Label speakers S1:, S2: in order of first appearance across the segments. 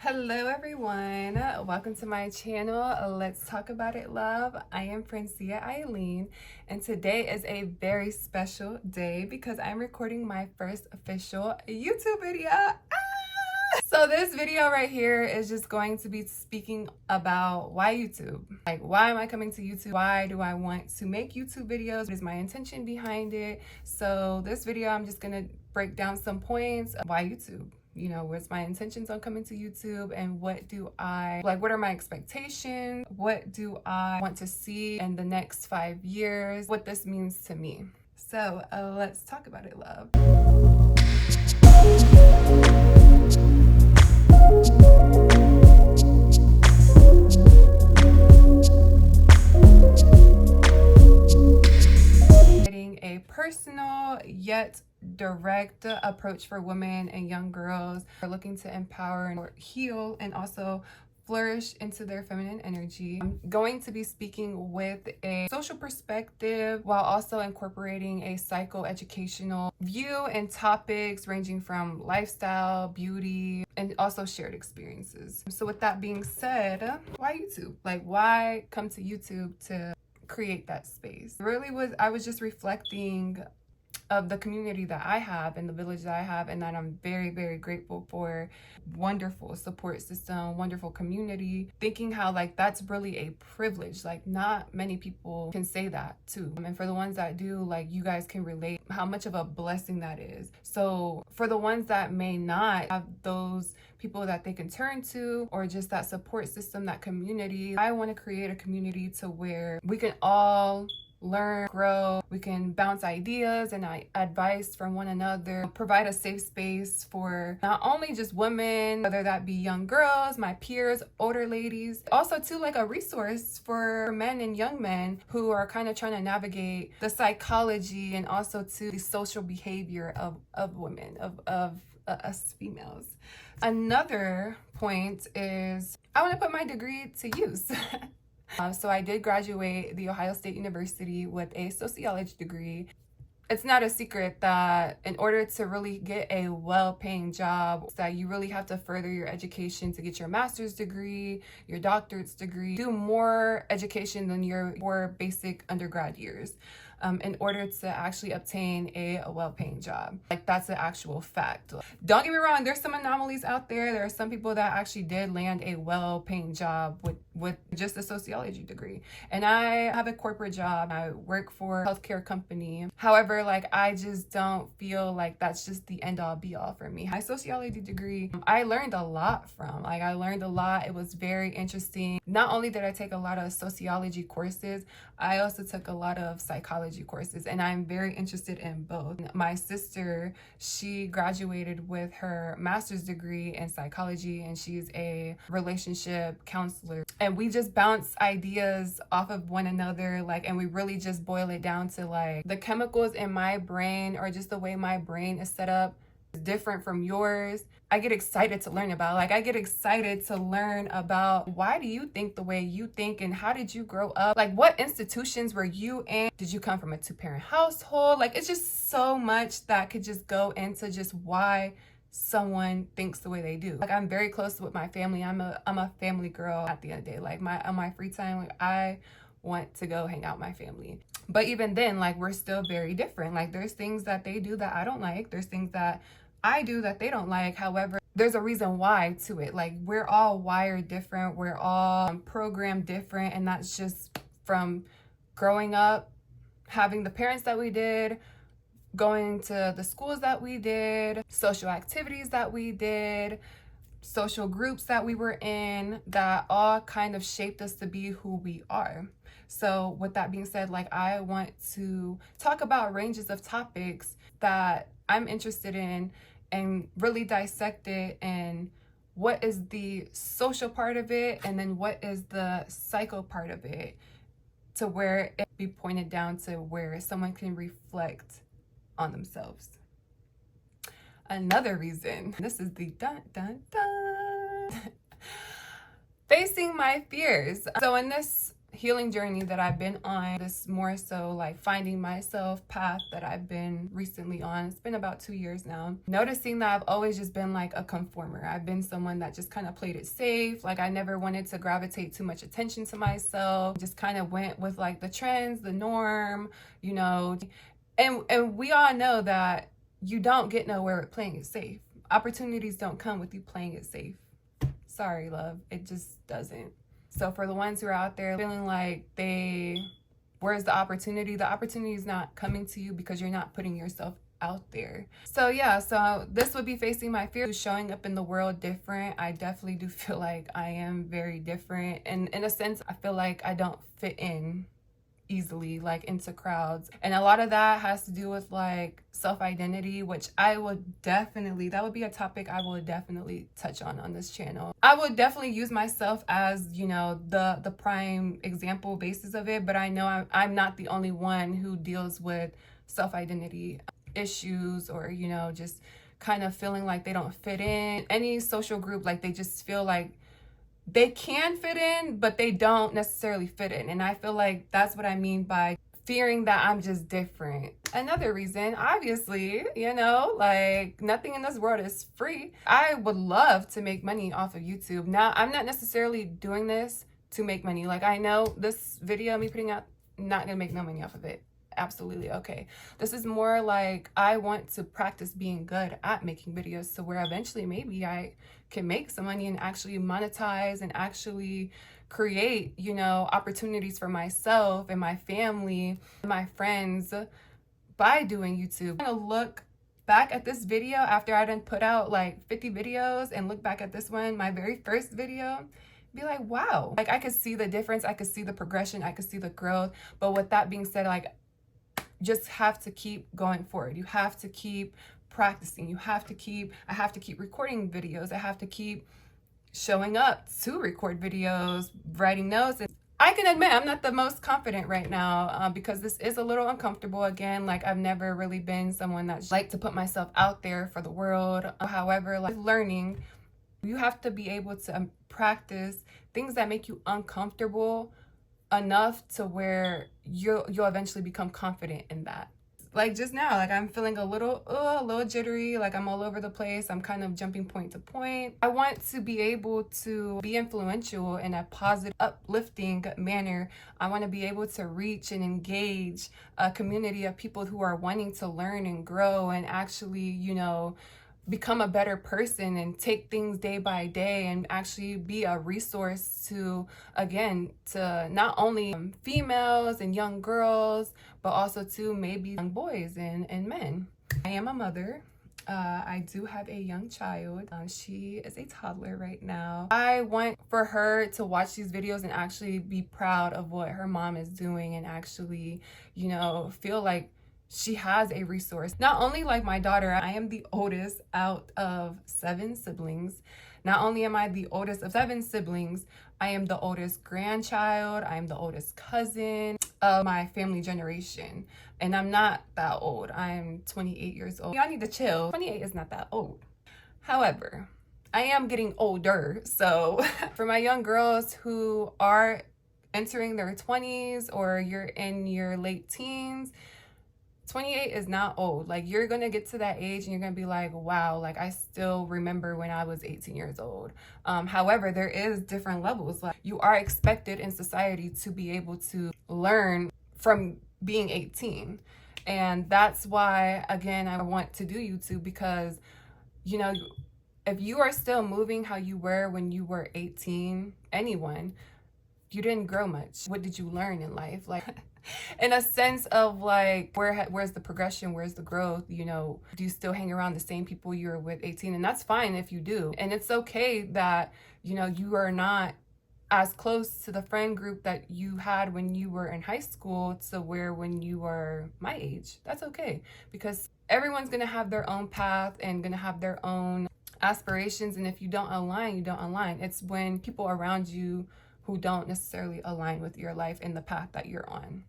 S1: Hello everyone, welcome to my channel. Let's talk about it, love. I am Francia Eileen, and today is a very special day because I'm recording my first official YouTube video. So this video right here is just going to be speaking about why YouTube. Like, why am I coming to YouTube? Why do I want to make YouTube videos? What is my intention behind it? So this video, I'm just gonna break down some points of why YouTube. You know, what's my intentions on coming to YouTube, and what are my expectations? What do I want to see in the next 5 years? What this means to me. So let's talk about it, love. Getting a personal yet direct approach for women and young girls who are looking to empower and heal and also flourish into their feminine energy. I'm going to be speaking with a social perspective while also incorporating a psychoeducational view and topics ranging from lifestyle, beauty, and also shared experiences. So with that being said, why YouTube? Like, why come to YouTube to create that space? I was just reflecting of the community that I have and the village that I have, and that I'm very, very grateful for. Wonderful support system, wonderful community. Thinking how like that's really a privilege. Like, not many people can say that too. And for the ones that do, like, you guys can relate how much of a blessing that is. So for the ones that may not have those people that they can turn to, or just that support system, that community, I want to create a community to where we can all learn, grow, we can bounce ideas and advice from one another, provide a safe space for not only just women, whether that be young girls, my peers, older ladies, also too like a resource for men and young men who are kind of trying to navigate the psychology and also to the social behavior of women, of us females. Another point is I want to put my degree to use. So I did graduate the Ohio State University with a sociology degree. It's not a secret that in order to really get a well-paying job, that you really have to further your education to get your master's degree, your doctorate's degree, do more education than your 4 basic undergrad years. In order to actually obtain a well-paying job. Like, that's an actual fact. Don't get me wrong, there's some anomalies out there. There are some people that actually did land a well-paying job with just a sociology degree. And I have a corporate job. I work for a healthcare company. However, like, I just don't feel like that's just the end-all be-all for me. My sociology degree, I learned a lot from. Like, I learned a lot. It was very interesting. Not only did I take a lot of sociology courses, I also took a lot of psychology courses, and I'm very interested in both. My sister, she graduated with her master's degree in psychology, and she's a relationship counselor. And we just bounce ideas off of one another, like, and we really just boil it down to like the chemicals in my brain, or just the way my brain is set up, is different from yours. I get excited to learn about. Like, I get excited to learn about why do you think the way you think, and how did you grow up? Like, what institutions were you in? Did you come from a 2-parent household? Like, it's just so much that could just go into just why someone thinks the way they do. Like, I'm very close with my family. I'm a family girl at the end of the day. Like, on my free time, like, I want to go hang out with my family. But even then, like, we're still very different. Like, there's things that they do that I don't like. There's things that I do that they don't like. However, there's a reason why to it. Like, we're all wired different. We're all programmed different. And that's just from growing up, having the parents that we did, going to the schools that we did, social activities that we did, social groups that we were in, that all kind of shaped us to be who we are. So with that being said, like, I want to talk about ranges of topics that I'm interested in and really dissect it, and what is the social part of it, and then what is the psycho part of it, to where it be pointed down to where someone can reflect on themselves. Another reason, this is the dun dun dun, facing my fears. So in this healing journey that I've been on, this more so like finding myself path that I've been recently on. It's been about 2 years now. Noticing that I've always just been like a conformer. I've been someone that just kind of played it safe. Like I never wanted to gravitate too much attention to myself. Just kind of went with like the trends, the norm, you know. And we all know that you don't get nowhere with playing it safe. Opportunities don't come with you playing it safe. Sorry, love. It just doesn't. So for the ones who are out there feeling like where's the opportunity? The opportunity is not coming to you because you're not putting yourself out there. So yeah, so this would be facing my fear, showing up in the world different. I definitely do feel like I am very different. And in a sense, I feel like I don't fit in easily, like into crowds. And a lot of that has to do with like self-identity, which that would be a topic I will definitely touch on this channel. I would definitely use myself as, you know, the prime example basis of it, but I know I'm not the only one who deals with self-identity issues, or, you know, just kind of feeling like they don't fit in any social group. Like they just feel like they can fit in, but they don't necessarily fit in. And I feel like that's what I mean by fearing that I'm just different. Another reason, obviously, you know, like nothing in this world is free. I would love to make money off of YouTube. Now, I'm not necessarily doing this to make money. Like I know this video, me putting out, not gonna make no money off of it. Absolutely okay. This is more like I want to practice being good at making videos, so where eventually maybe I can make some money and actually monetize and actually create, you know, opportunities for myself and my family and my friends by doing YouTube. I'm gonna look back at this video after I done put out like 50 videos and look back at this one, my very first video, be like, wow, like I could see the difference, I could see the progression, I could see the growth. But with that being said, like just have to keep going forward. You have to keep practicing. I have to keep recording videos. I have to keep showing up to record videos, writing notes. And I can admit I'm not the most confident right now because this is a little uncomfortable. Again, like I've never really been someone that's like to put myself out there for the world. However, like learning, you have to be able to practice things that make you uncomfortable enough to where you'll eventually become confident in that. Like just now, like I'm feeling a little jittery, like I'm all over the place. I'm kind of jumping point to point. I want to be able to be influential in a positive, uplifting manner. I want to be able to reach and engage a community of people who are wanting to learn and grow and actually, you know, become a better person and take things day by day and actually be a resource to, again, to not only females and young girls, but also to maybe young boys and men. I am a mother. I do have a young child. She is a toddler right now. I want for her to watch these videos and actually be proud of what her mom is doing and actually, you know, feel like she has a resource. Not only like my daughter, I am the oldest out of 7 siblings. Not only am I the oldest of 7 siblings, I am the oldest grandchild. I am the oldest cousin of my family generation. And I'm not that old. I'm 28 years old. Y'all need to chill. 28 is not that old. However, I am getting older. So for my young girls who are entering their 20s or you're in your late teens, 28 is not old. Like you're gonna get to that age and you're gonna be like, wow, like I still remember when I was 18 years old. However, there is different levels. Like you are expected in society to be able to learn from being 18. And that's why, again, I want to do YouTube because, you know, if you are still moving how you were when you were 18, anyone, you didn't grow much. What did you learn in life? Like in a sense of like, where's the progression? Where's the growth? You know, do you still hang around the same people you were with 18? And that's fine if you do. And it's okay that, you know, you are not as close to the friend group that you had when you were in high school to where when you were my age. That's okay, because everyone's gonna have their own path and gonna have their own aspirations. And if you don't align, you don't align. It's when people around you who don't necessarily align with your life and the path that you're on.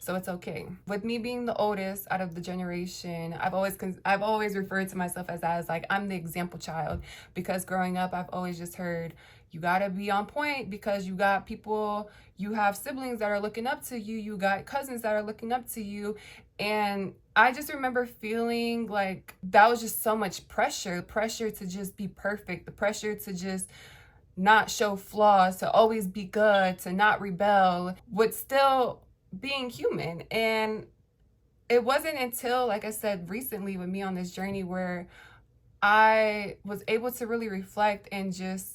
S1: So it's okay. With me being the oldest out of the generation, I've always referred to myself as like I'm the example child, because growing up I've always just heard you gotta be on point because you got people, you have siblings that are looking up to you, you got cousins that are looking up to you. And I just remember feeling like that was just so much pressure to just be perfect, the pressure to just not show flaws, to always be good, to not rebel, with still being human. And it wasn't until, like I said, recently with me on this journey where I was able to really reflect and just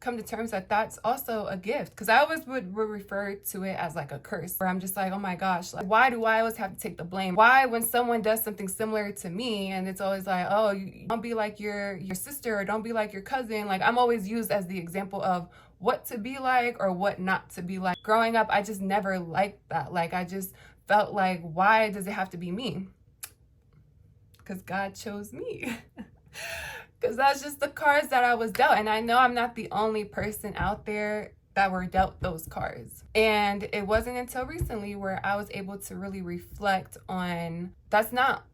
S1: come to terms that that's also a gift. Because I always would refer to it as like a curse, where I'm just like, oh my gosh, like, why do I always have to take the blame? Why, when someone does something similar to me, and it's always like, oh, you don't be like your sister, or don't be like your cousin. Like, I'm always used as the example of what to be like or what not to be like. Growing up, I just never liked that. Like, I just felt like, why does it have to be me? Because God chose me. Because that's just the cards that I was dealt. And I know I'm not the only person out there that were dealt those cards. And it wasn't until recently where I was able to really reflect on, that's not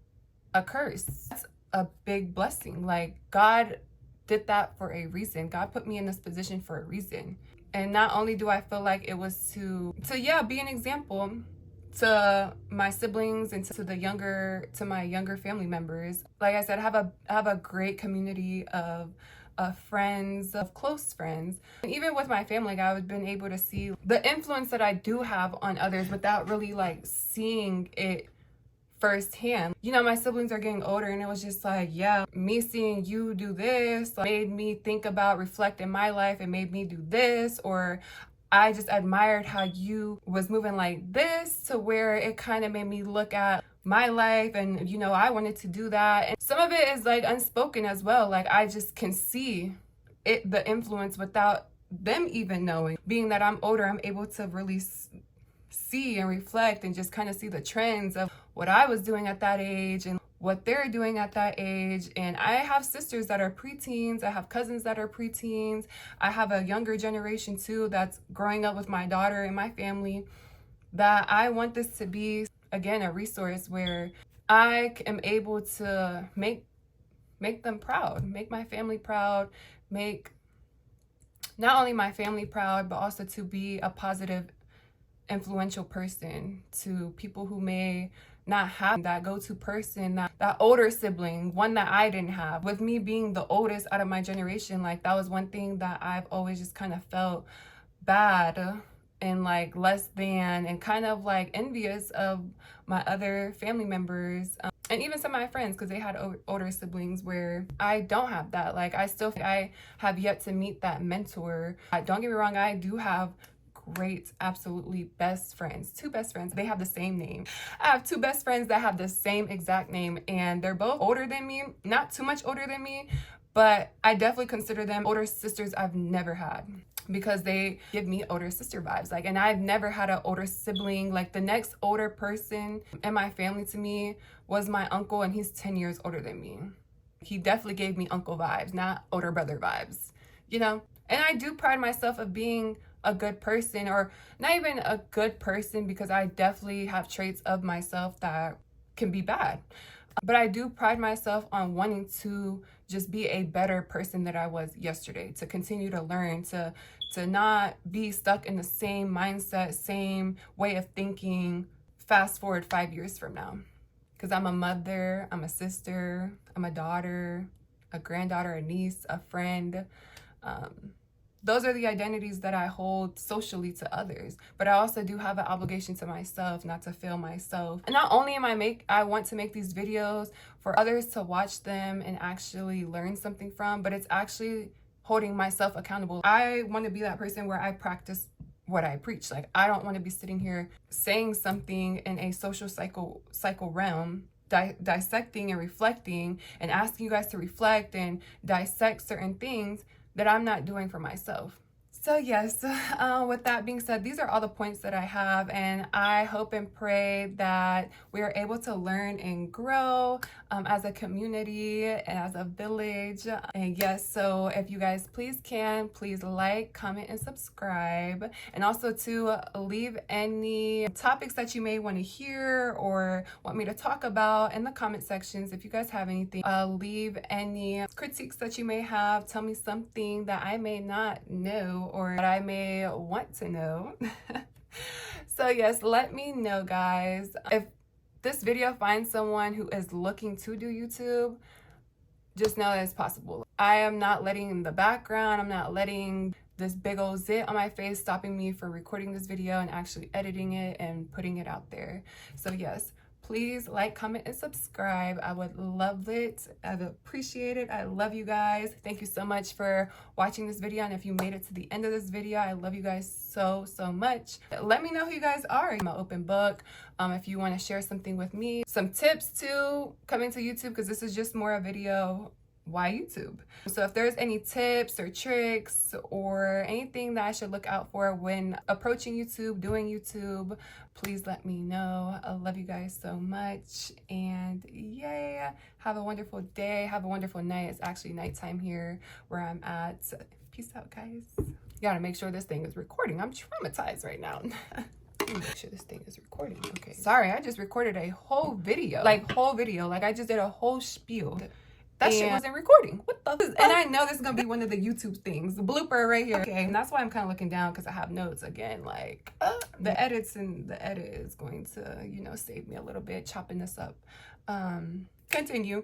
S1: a curse. That's a big blessing. Like, God did that for a reason. God put me in this position for a reason. And not only do I feel like it was to be an example to my siblings and to my younger family members. Like I said, I have a great community of friends, of close friends. And even with my family, like, I've been able to see the influence that I do have on others without really like seeing it firsthand. You know, my siblings are getting older, and it was just like, yeah, me seeing you do this made me think about, reflect in my life, and made me do this. Or I just admired how you was moving like this, to where it kind of made me look at my life, and, you know, I wanted to do that. And some of it is like unspoken as well. Like, I just can see it, the influence, without them even knowing. Being that I'm older, I'm able to really see and reflect and just kind of see the trends of what I was doing at that age and what they're doing at that age. And I have sisters that are preteens. I have cousins that are preteens. I have a younger generation too that's growing up with my daughter and my family, that I want this to be, again, a resource where I am able to make them proud, make my family proud, make not only my family proud, but also to be a positive, influential person to people who may not have that go-to person, that older sibling, one that I didn't have. With me being the oldest out of my generation, like, that was one thing that I've always just kind of felt bad and like less than, and kind of like envious of my other family members, and even some of my friends, because they had older siblings, where I don't have that. Like, I have yet to meet that mentor. Don't get me wrong, I do have great, absolutely best friends, 2 best friends. They have the same name. I have 2 best friends that have the same exact name, and they're both older than me, not too much older than me, but I definitely consider them older sisters I've never had, because they give me older sister vibes. Like, and I've never had an older sibling. Like, the next older person in my family to me was my uncle, and he's 10 years older than me. He definitely gave me uncle vibes, not older brother vibes, you know? And I do pride myself of being a good person, or not even a good person, because I definitely have traits of myself that can be bad. But I do pride myself on wanting to just be a better person than I was yesterday, to continue to learn, to not be stuck in the same mindset, same way of thinking, fast forward 5 years from now. Because I'm a mother, I'm a sister, I'm a daughter, a granddaughter, a niece, a friend. Those are the identities that I hold socially to others. But I also do have an obligation to myself not to fail myself. And not only I want to make these videos for others to watch them and actually learn something from, but it's actually holding myself accountable. I want to be that person where I practice what I preach. Like, I don't want to be sitting here saying something in a social cycle realm, dissecting and reflecting and asking you guys to reflect and dissect certain things that I'm not doing for myself. So yes, with that being said, these are all the points that I have, and I hope and pray that we are able to learn and grow as a community and as a village. And yes, so if you guys please like, comment, and subscribe, and also to leave any topics that you may want to hear or want me to talk about in the comment sections. If you guys have anything, leave any critiques that you may have. Tell me something that I may not know or that I may want to know. So yes, let me know, guys. If this video finds someone who is looking to do YouTube, just know that it's possible. I am not letting the background, I'm not letting this big old zit on my face stopping me from recording this video and actually editing it and putting it out there. So yes, please like, comment, and subscribe. I would love it. I'd appreciate it. I love you guys. Thank you so much for watching this video. And if you made it to the end of this video, I love you guys so much. Let me know who you guys are. I'm an open book. If you want to share something with me, some tips to coming to YouTube, because this is just more a video. Why YouTube? So if there's any tips or tricks or anything that I should look out for when approaching YouTube, doing YouTube, please let me know. I love you guys so much, and yeah, have a wonderful day, have a wonderful night. It's actually nighttime here where I'm at. Peace out, guys. You gotta make sure this thing is recording. I'm traumatized right now. Make sure this thing is recording. Okay, sorry, I just recorded a whole video, like I just did a whole spiel. That shit wasn't recording. What the fuck? And I know this is gonna be one of the YouTube things. The blooper right here. Okay, and that's why I'm kind of looking down, because I have notes again. Like the edit is going to, you know, save me a little bit chopping this up. Continue.